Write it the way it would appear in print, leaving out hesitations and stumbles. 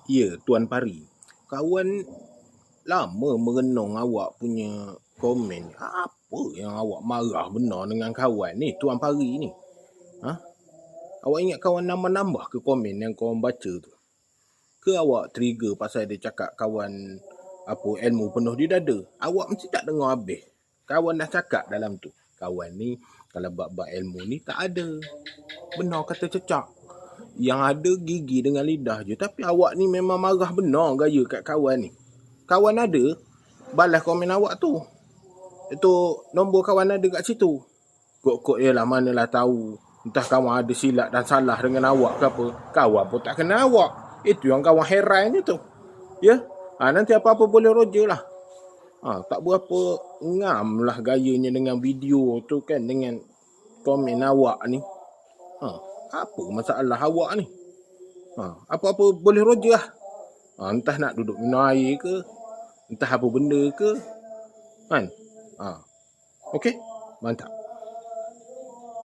Ya, Tuan Pari. Kawan lama merenung awak punya komen. Apa yang awak marah benar dengan kawan ni, Tuan Pari ni? Ha? Awak ingat kawan nambah-nambah ke komen yang kawan baca tu? Ke awak trigger pasal dia cakap kawan apa ilmu penuh di dada? Awak mesti tak dengar habis. Kawan dah cakap dalam tu. Kawan ni kalau bab-bab ilmu ni tak ada. Benar kata cecak. Yang ada gigi dengan lidah je. Tapi awak ni memang marah benar gaya kat kawan ni. Kawan ada balas komen awak tu. Itu nombor kawan ada kat situ. Kok ialah manalah tahu. Entah kawan ada silap dan salah dengan awak ke apa. Kawan pun tak kenal awak. Itu yang kawan heran je tu. Ya? Nanti apa-apa boleh roja lah. Tak berapa ngam lah gayanya dengan video tu kan. Dengan komen awak ni. Apa masalah awak ni? Apa-apa boleh roja lah. Entah nak duduk minum air ke. Entah apa benda ke. Kan? Okey? Mantap.